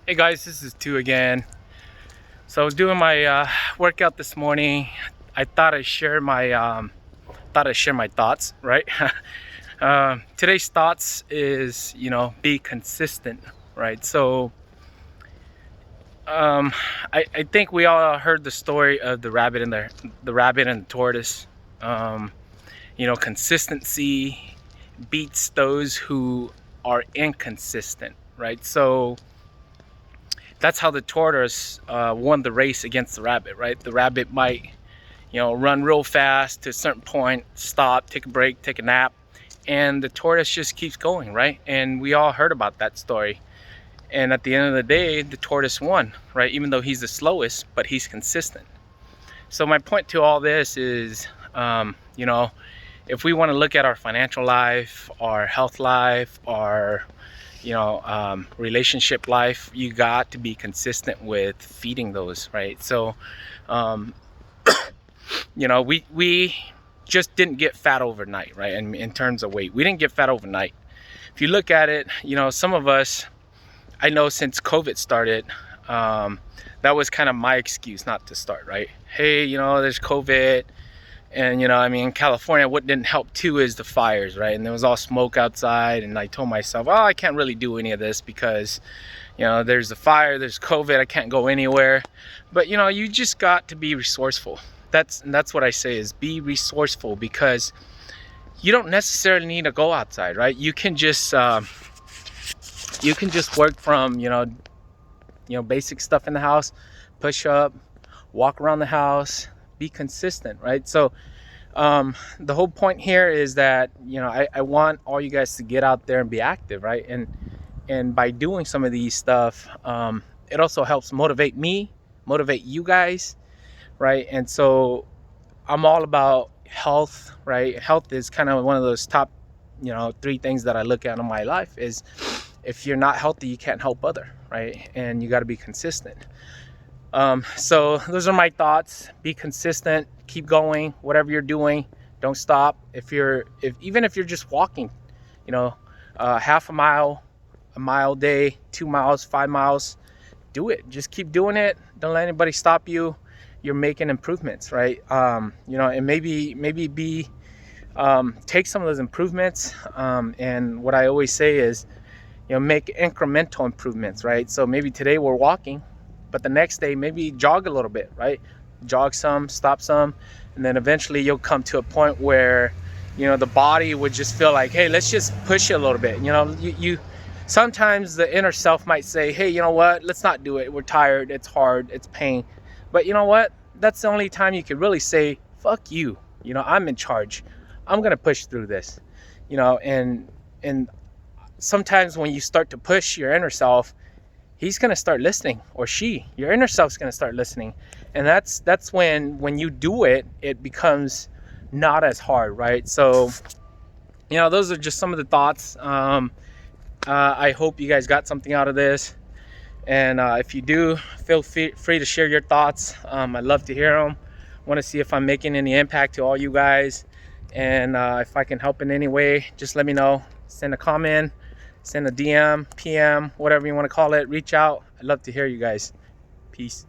Hey guys, this is Tu again. So I was doing my workout this morning. I thought I'd share my thoughts, right? Today's thoughts is, be consistent, right? So um, I think we all heard the story of the rabbit and the rabbit and the tortoise. Um, Consistency beats those who are inconsistent, right? So that's how the tortoise won the race against the rabbit, right? The rabbit might, run real fast to a certain point, stop, take a break, take a nap, and the tortoise just keeps going, right? And we all heard about that story. And at the end of the day, the tortoise won, right? Even though he's the slowest, but he's consistent. So my point to all this is, if we want to look at our financial life, our health life, our relationship life, you got to be consistent with feeding those, right? So we just didn't get fat overnight, right? And in terms of weight, we didn't get fat overnight. If you look at it, some of us, I know since COVID started, that was kind of my excuse not to start, right? Hey, there's COVID. And in California, what didn't help too is the fires, right? And there was all smoke outside, and I told myself, oh, I can't really do any of this because there's the fire, there's COVID, I can't go anywhere. But you just got to be resourceful. That's what I say, is be resourceful, because you don't necessarily need to go outside, right? You can just work from basic stuff in the house, push up, walk around the house, be consistent, right? So the whole point here is that I want all you guys to get out there and be active, right? And by doing some of these stuff, it also helps motivate me, motivate you guys, right? And so I'm all about health, right? Health is kind of one of those top 3 things that I look at in my life. Is if you're not healthy, you can't help other, right? And you got to be consistent. So those are my thoughts. Be consistent, keep going, whatever you're doing, don't stop. Even if you're just walking, half a mile a day, 2 miles, 5 miles, do it. Just keep doing it. Don't let anybody stop you. You're making improvements, right? And maybe take some of those improvements. And what I always say is, make incremental improvements, right? So maybe today we're walking, but the next day maybe jog a little bit, right? Jog some, stop some, and then eventually you'll come to a point where the body would just feel like, hey, let's just push it a little bit. You sometimes the inner self might say, hey, you know what, let's not do it, we're tired, it's hard, it's pain. But you know what, that's the only time you can really say, fuck you, I'm in charge, I'm gonna push through this. And sometimes when you start to push your inner self, he's going to start listening, or your inner self's going to start listening. And that's when you do it, it becomes not as hard, right? So those are just some of the thoughts. I hope you guys got something out of this, and if you do, feel free to share your thoughts. I'd love to hear them. Want to see if I'm making any impact to all you guys, and if I can help in any way, just let me know. Send a comment, send a DM, PM, whatever you want to call it. Reach out. I'd love to hear you guys. Peace.